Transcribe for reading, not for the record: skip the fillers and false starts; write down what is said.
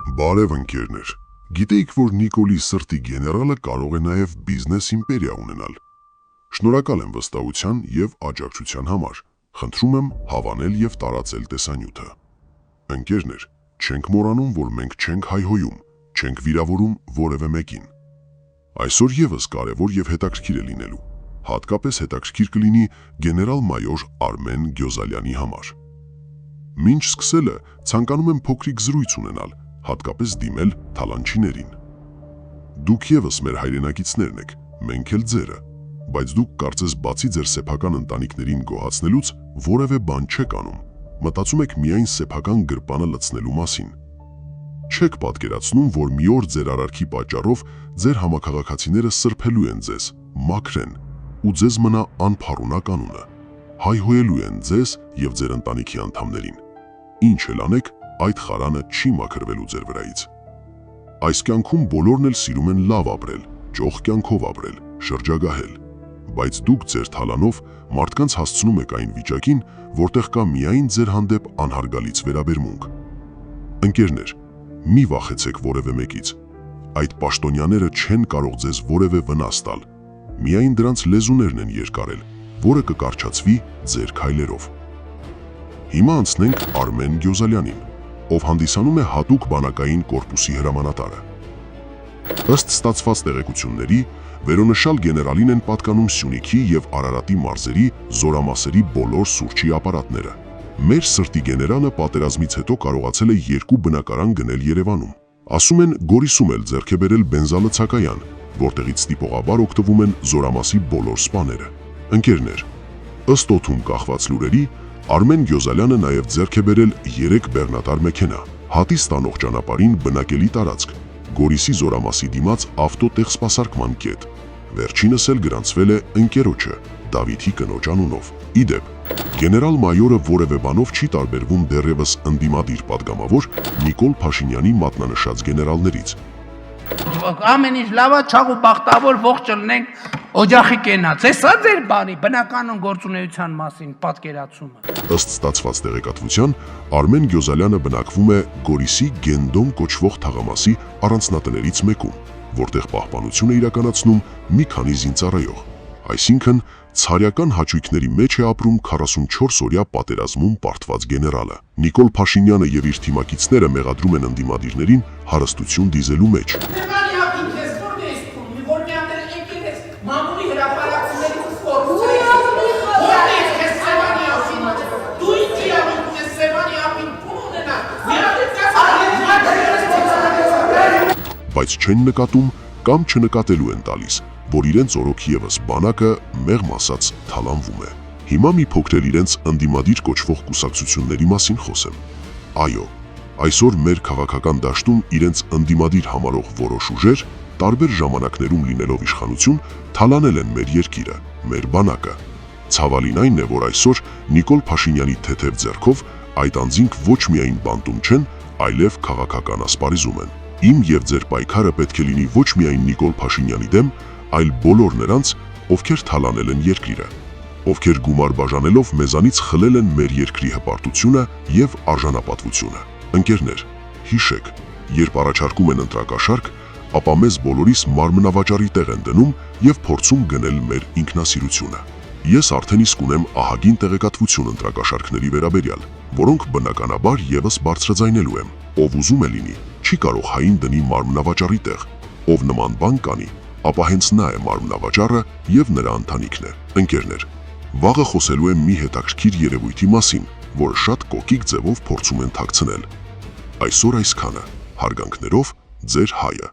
Բարև ընկերներ, գիտեիք, որ Նիկոլի սրտի գեներալը կարող է նաև բիզնես իմպերիա ունենալ։ Շնորհակալ եմ վստահության և աջակցության համար, խնդրում եմ հավանել և տարածել տեսանյութը։ Ընկերներ, չենք մոռանում, որ մենք չենք հայհոյում, չենք վիրավորում որևէ մեկին։ Այսօր ևս կարևոր և հետաքրքիր է լինելու, հատկապես հետաքրքիր կլինի գեներալ-մայոր Արմեն Գյոզալյանի համար։ Մինչ սկսելը ցանկանում եմ փոքրիկ զրույց ունենալ, հատկապես դիմել թալանչիներին։ Դուք ևս մեր հայրենակիցներն եք, մենք էլ ձերը, բայց դուք կարծես բացի ձեր սեփական ընտանիքներին գոհացնելուց որևէ բան չեք անում, մտածում եք միայն սեփական գրպանը լցնելու մասին։ Չեք պատկերացնում, որ մի օր ձեր արարքի պատճառով ձեր համաքաղաքացիները սրբելու են ձեզ, մաքրեն, ու ձեզ մնա անփառունակ անունը, հայհոյելու են ձեզ և ձեր ընտանիքի անդամներին։ Ինչ էլ անեք, այդ խարանը չի մաքրվելու ձեր վրայից։ Այս կյանքում բոլորն էլ սիրում են լավ ապրել, ճոխ կյանքով ապրել, շրջագահել, բայց դուք ձեր թալանով մարդկանց հասցնում եք այն վիճակին, որտեղ կա միայն ձեր հանդեպ անհարգալից վերաբերմունք։ Ընկերներ, մի վախեցեք որևէ մեկից։ Այդ պաշտոնյաները չեն կարող ձեզ որևէ վնաս տալ, միայն դրանց լեզուներն են երկարել, որը կկարճացվի ձեր քայլերով։ Հիմա անցնենք Արմեն Գյոզալյանին, ով հանդիսանում է հատուկ բանակային կորպուսի հրամանատարը։ Ըստ ստացված տեղեկությունների, վերոնշյալ գեներալին են պատկանում Սյունիքի և Արարատի մարզերի զորամասերի բոլոր սուրճի ապարատները։ Մեր սրտի գեներալը պատերազմից հետո կարողացել է 2 բնակարան գնել Երևանում։ Ասում են, Գորիսում էլ ձեռք է բերել բենզալցակայան, որտեղից ստիպողաբար օգտվում են զորամասի բոլոր սպաները։ Ընկերներ, ըստ օդում կախված լուրերի, Արմեն Գյոզալյանը նաև ձեռք է բերել 3 բեռնատար մեքենա, հատի ստանող ճանապարհին բնակելի տարածք, Գորիսի զորամասի դիմաց ավտոտեղսպասարկման կետ։ Վերջինս էլ գրանցվել է ընկերոջը, Դավիթի կնոջ անունով։ Իդեպ, գեներալ-մայորը որևէ բանով չի տարբերվում դեռևս ընդդիմադիր պատգամավոր Նիկոլ Փաշինյանի մատնանշած գեներալներից։ Ամեն ինչ լավ է, չաղ ու բախտավոր ողջ լինենք, օջախի կենաց։ Էսա ձեր բանի բնականon գործունեության մասին պատկերացումը։ Ըստ ստացված տեղեկատվության, Արմեն Գյոզալյանը բնակվում է Գորիսի Գենդոն կոչվող թաղամասի առանձնատներից մեկում, որտեղ պահպանություն է իրականացնում մի քանի զինծառայող։ Այսինքն, ցարյական հաճույքների մեջ է ապրում 44-օրյա պատերազմում պարտված գեներալը։ Նիկոլ Փաշինյանը և իր թիմակիցները մեղադրում են ընդդիմադիրներին հարստություն դիզելու մեջ։ Բայց չեն նկատում կամ չնկատելու են տալիս, որ իրենց օրոք ևս բանակը մեղմ ասած թալանվում է։ Հիմա մի փոքր էլ իրենց ընդդիմադիր կոչվող կուսակցությունների մասին խոսեմ։ Այո, այսօր մեր քաղաքական դաշտում իրենց ընդդիմադիր համարող որոշ ուժեր, տարբեր ժամանակներում լինելով իշխանություն, թալանել են մեր երկիրը, մեր բանակը։ Ցավալին այն է, որ այսօր Նիկոլ Փաշինյանի թեթև ձեռքով այդ անձինք ոչ միայն բանտում չեն, այլև քաղաքական ասպարեզում են։ Իմ և ձեր պայքարը պետք է լինի ոչ միայն Նիկոլ Փաշինյանի դեմ, այլ բոլոր նրանց, ովքեր թալանել են երկիրը, ովքեր գումար բաժանելով մեզանից խլել են մեր երկրի հպարտությունը և արժանապատվությունը։ Ընկերներ, հիշեք, երբ առաջարկում են ընտրակաշառք, ապա մեզ բոլորիս մարմնավաճառի տեղ են դնում և փորձում գնել մեր ինքնասիրությունը։ Ես արդեն իսկ ունեմ ահագին տեղեկատվություն ընտրակաշառքների վերաբերյալ, որոնք բնականաբար ևս բարձրաձայնելու եմ։ Ով ուզում է լինի, չի կարող հային դնի մարմնավաճառի տեղ, ով նման բան կանի, ապա հենց նա է մարմնավաճառը և նրա ընտանիքն է։ Ընկերներ, վաղը խոսելու եմ մի հետաքրքիր երևույթի մասին, որը շատ կոկիկ ձևով փորձում են թաքցնել։ Այսօր այսքանը, հարգանքներով, ձեր հայը։